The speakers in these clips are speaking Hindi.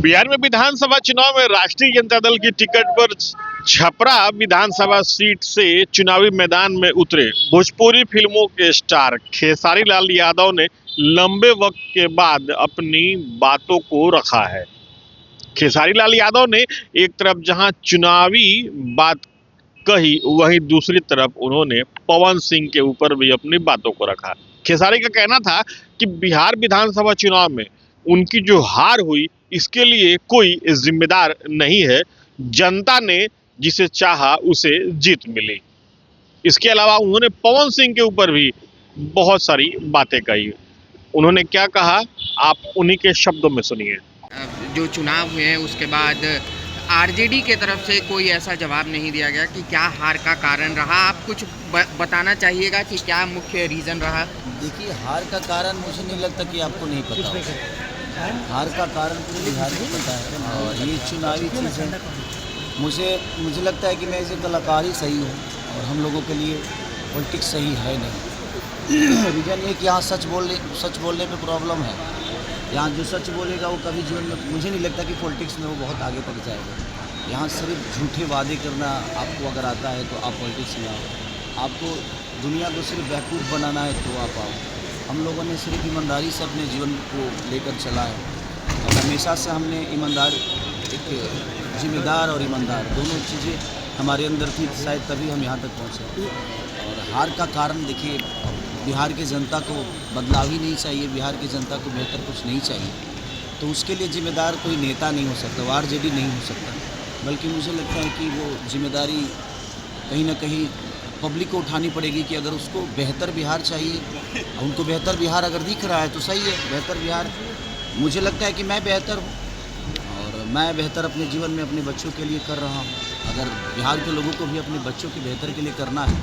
बिहार में विधानसभा चुनाव में राष्ट्रीय जनता दल की टिकट पर छपरा विधानसभा सीट से चुनावी मैदान में उतरे भोजपुरी फिल्मों के स्टार खेसारी लाल यादव ने लंबे वक्त के बाद अपनी बातों को रखा है। खेसारी लाल यादव ने एक तरफ जहां चुनावी बात कही, वहीं दूसरी तरफ उन्होंने पवन सिंह के ऊपर भी अपनी बातों को रखा। खेसारी का कहना था कि बिहार विधानसभा चुनाव में उनकी जो हार हुई इसके लिए कोई जिम्मेदार नहीं है, जनता ने जिसे चाहा उसे जीत मिली। इसके अलावा उन्होंने पवन सिंह के ऊपर भी बहुत सारी बातें कही। उन्होंने क्या कहा, आप उन्हीं के शब्दों में सुनिए। जो चुनाव हुए हैं उसके बाद आरजेडी के तरफ से कोई ऐसा जवाब नहीं दिया गया कि क्या हार का कारण रहा। आप कुछ बताना चाहिएगा कि क्या मुख्य रीज़न रहा। देखिए, हार का कारण मुझे नहीं लगता कि आपको नहीं पता होगा। हार का कारण पूरे बिहार को पता है और ये चुनावी चीज़ है। मुझे लगता है कि मैं ऐसे कलाकार ही सही हूँ और हम लोगों के लिए पॉलिटिक्स सही है नहीं। रीज़न ये कि यहाँ सच बोलने पे प्रॉब्लम है। यहाँ जो सच बोलेगा वो कभी जीवन में, मुझे नहीं लगता कि पॉलिटिक्स में वो बहुत आगे तक जाएगा। यहाँ सिर्फ झूठे वादे करना आपको अगर आता है तो आप पॉलिटिक्स में आओ। आपको दुनिया को सिर्फ बेवकूफ़ बनाना है तो आप आओ। हम लोगों ने सिर्फ ईमानदारी से अपने जीवन को लेकर चला है और हमेशा से हमने एक जिम्मेदार और ईमानदार दोनों चीज़ें हमारे अंदर थी, शायद तभी हम यहाँ तक पहुँचे। और हार का कारण देखिए, बिहार की जनता को बदलाव ही नहीं चाहिए, बिहार की जनता को बेहतर कुछ नहीं चाहिए, तो उसके लिए जिम्मेदार कोई नेता नहीं हो सकता, आरजेडी नहीं हो सकता। बल्कि मुझे लगता है कि वो जिम्मेदारी कहीं ना कहीं पब्लिक को उठानी पड़ेगी कि अगर उसको बेहतर बिहार चाहिए, उनको बेहतर बिहार अगर दिख रहा है तो सही है। बेहतर बिहार, मुझे लगता है कि मैं बेहतर हूँ और मैं बेहतर अपने जीवन में अपने बच्चों के लिए कर रहा हूँ। अगर बिहार के लोगों को भी अपने बच्चों के बेहतर के लिए करना है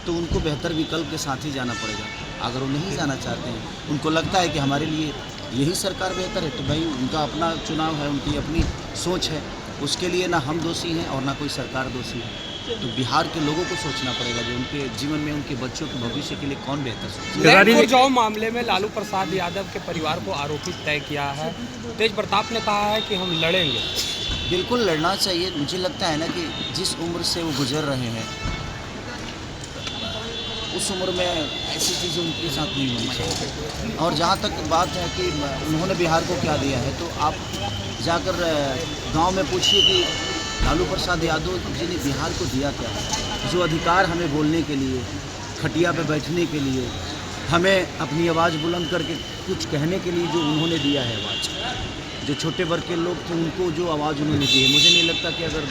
तो उनको बेहतर विकल्प के साथ ही जाना पड़ेगा। अगर वो नहीं जाना चाहते हैं, उनको लगता है कि हमारे लिए यही सरकार बेहतर है, तो भाई उनका अपना चुनाव है, उनकी अपनी सोच है, उसके लिए ना हम दोषी हैं और ना कोई सरकार दोषी है। तो बिहार के लोगों को सोचना पड़ेगा जो उनके जीवन में उनके बच्चों के भविष्य के लिए कौन बेहतर सोचे। जो मामले में लालू प्रसाद यादव के परिवार को आरोपित तय किया है, तेज प्रताप ने कहा है कि हम लड़ेंगे। बिल्कुल लड़ना चाहिए। मुझे लगता है ना कि जिस उम्र से वो गुजर रहे हैं उस उम्र में ऐसी चीज़ें उनके साथ नहीं होनी चाहिए। और जहाँ तक बात है कि उन्होंने बिहार को क्या दिया है, तो आप जाकर गांव में पूछिए कि लालू प्रसाद यादव जी ने बिहार को दिया क्या। जो अधिकार हमें बोलने के लिए, खटिया पे बैठने के लिए, हमें अपनी आवाज़ बुलंद करके कुछ कहने के लिए जो उन्होंने दिया है आवाज़, जो छोटे वर्ग के लोग थे उनको जो आवाज़ उन्होंने दी है, मुझे नहीं लगता कि अगर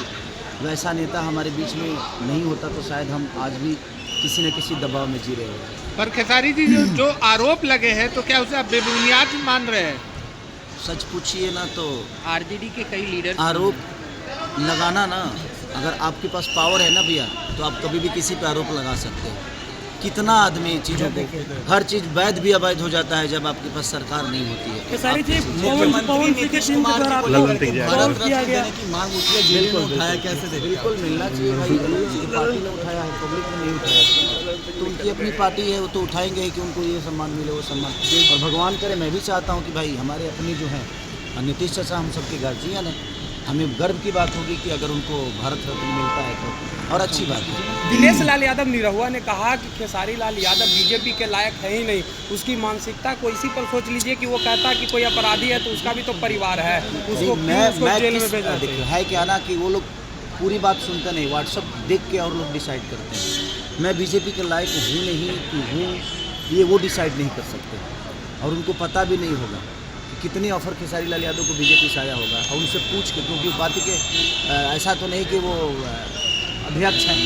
वैसा नेता हमारे बीच में नहीं होता तो शायद हम आज भी किसी न किसी दबाव में जी रहे हैं। पर खेसारी जी जो आरोप लगे हैं तो क्या उसे आप बेबुनियाद मान रहे हैं? सच पूछिए ना तो आरजेडी के कई लीडर आरोप लगाना ना, अगर आपके पास पावर है ना भैया, तो आप कभी भी किसी पे आरोप लगा सकते हैं। कितना आदमी चीज़ों को, हर चीज़ वैध भी अवैध हो जाता है जब आपके पास सरकार नहीं होती है। बिल्कुल मिलना चाहिए भाई, उनकी पार्टी ने उठाया है, पब्लिक ने नहीं उठाया, तो उनकी अपनी पार्टी है, वो तो उठाएंगे ही कि उनको ये सम्मान मिले, वो सम्मान। और भगवान करे, मैं भी चाहता हूँ कि भाई हमारे अपनी जो हैं नीतीश चाचा हम सबके गार्जियन हैं, हमें गर्व की बात होगी कि अगर उनको भारत रत्न मिलता है तो, और अच्छी बात है। दिनेश लाल यादव निरहुआ ने कहा कि खेसारी लाल यादव बीजेपी के लायक है ही नहीं, उसकी मानसिकता को इसी पर सोच लीजिए कि वो कहता कि कोई अपराधी है तो उसका भी तो परिवार है, उसको जेल में भेजना चाहिए। है क्या ना कि वो लोग पूरी बात सुनते नहीं, व्हाट्सअप देख के और लोग डिसाइड करते हैं। मैं बीजेपी के लायक हूँ नहीं कि हूँ, ये वो डिसाइड नहीं कर सकते और उनको पता भी नहीं होगा कितने ऑफर खेसारी लाल यादव को बीजेपी से आया होगा। और उनसे पूछ के, क्योंकि पार्टी के ऐसा तो नहीं कि वो अध्यक्ष हैं,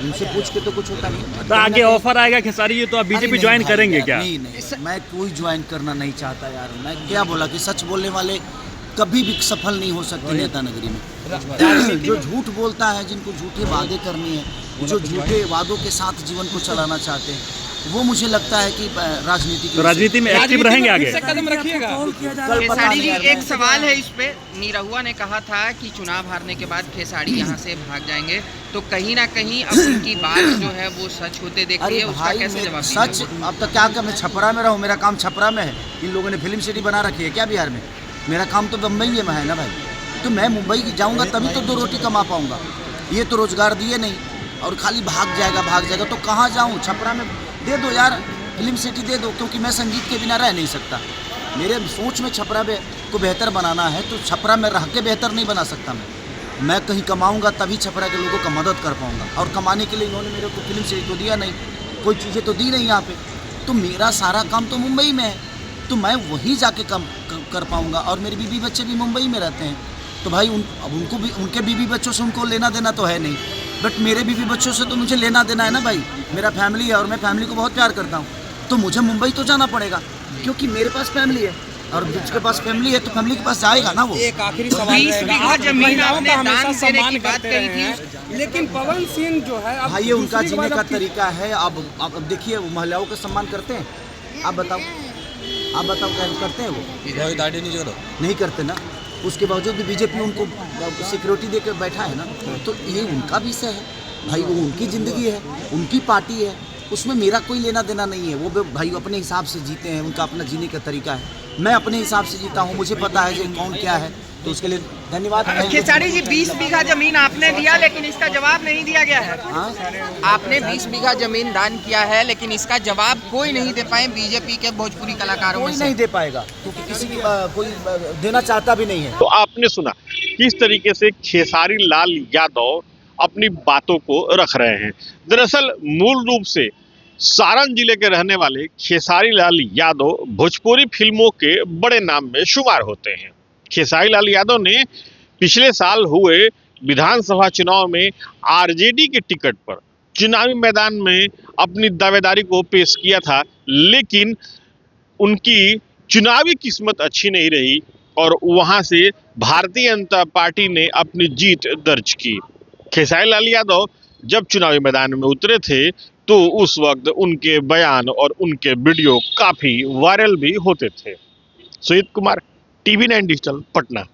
उनसे पूछ के तो कुछ होता नहीं। तो आगे ऑफर आएगा खेसारी जी तो आप बीजेपी ज्वाइन करेंगे क्या? नहीं, मैं कोई ज्वाइन करना नहीं चाहता यार। मैं क्या बोला कि सच बोलने वाले कभी भी सफल नहीं हो सकते नेता नगरी में। जो झूठ बोलता है, जिनको झूठे वादे करनी है, जो झूठे वादों के साथ जीवन को चलाना चाहते हैं, वो मुझे लगता है कि राजनीति में एक्टिव रहेंगे आगे। कदम रखिएगा। खेसारी जी, एक सवाल है इस पे, निरहुआ ने कहा था कि चुनाव हारने के बाद खेसारी यहाँ से भाग जाएंगे, तो कहीं ना कहीं अब उनकी बात जो है वो सच होते देख रही है, उसका कैसे जवाब? सच अब तक क्या मैं छपरा में रहूँ, मेरा काम छपरा में है। इन लोगों ने फिल्म सिटी बना रखी है क्या बिहार में? मेरा काम तो मुंबई में है ना भाई, तो मैं मुंबई जाऊंगा तभी तो 2 रोटी कमा पाऊंगा। ये तो रोजगार दिए नहीं और खाली भाग जाएगा तो कहाँ जाऊँ? छपरा में दे दो यार, फिल्म सिटी दे दो, क्योंकि मैं संगीत के बिना रह नहीं सकता। मेरे सोच में छपरा को बेहतर बनाना है, तो छपरा में रह के बेहतर नहीं बना सकता मैं कहीं कमाऊंगा तभी छपरा के लोगों का मदद कर पाऊंगा। और कमाने के लिए इन्होंने मेरे को फिल्म सिटी तो दिया नहीं, कोई चीज़ें तो दी नहीं यहाँ पे, तो मेरा सारा काम तो मुंबई में है, तो मैं वहीं जाके काम कर पाऊंगा। और मेरे बीवी बच्चे भी मुंबई में रहते हैं, तो भाई अब उनको भी, उनके बीवी बच्चों से उनको लेना देना तो है नहीं, बट मेरे बीवी बच्चों से तो मुझे लेना देना है ना भाई। मेरा फैमिली है और मैं फैमिली को बहुत प्यार करता हूँ, तो मुझे मुंबई तो जाना पड़ेगा, क्योंकि मेरे पास फैमिली है और जिसके पास फैमिली है तो फैमिली के पास जाएगा ना वो। एक आखिरी सवाल 20 बीघा जमीन आपने दान देने की बात करते कही हैं, थी, लेकिन पवन सिंह जो है अब भाई ये उनका दूसरी जीने बार का अब तरीका है। अब देखिए, वो महिलाओं का सम्मान करते हैं? आप बताओ क्या करते हैं? वो नहीं करते ना, उसके बावजूद भी बीजेपी उनको सिक्योरिटी देकर बैठा है ना, तो ये उनका विषय है भाई, वो उनकी ज़िंदगी है, उनकी पार्टी है, उसमें मेरा कोई लेना देना नहीं है। वो भाई अपने हिसाब से जीते हैं, उनका अपना जीने का तरीका है, मैं अपने हिसाब से जीता हूँ, मुझे पता है कि कौन क्या है, तो उसके लिए धन्यवाद। खेसारी जी 20 बीघा जमीन आपने दिया, लेकिन इसका जवाब नहीं दिया गया है। आपने 20 बीघा जमीन दान किया है, लेकिन इसका जवाब कोई नहीं दे पाए बीजेपी के भोजपुरी कलाकारों में कोई से। नहीं दे पाएगा, क्योंकि किसी की कोई देना चाहता भी नहीं है। तो आपने सुना किस तरीके से खेसारी लाल यादव अपनी बातों को रख रहे हैं। दरअसल मूल रूप से सारण जिले के रहने वाले खेसारी लाल यादव भोजपुरी फिल्मों के बड़े नाम में शुमार होते हैं। खेसारी लाल यादव ने पिछले साल हुए विधानसभा चुनाव में आरजेडी के टिकट पर चुनावी मैदान में अपनी दावेदारी को पेश किया था, लेकिन उनकी चुनावी किस्मत अच्छी नहीं रही और वहां से भारतीय जनता पार्टी ने अपनी जीत दर्ज की। खेसारी लाल यादव जब चुनावी मैदान में उतरे थे तो उस वक्त उनके बयान और उनके वीडियो काफी वायरल भी होते थे। Sujit Kumar, TV9 digital, Patna.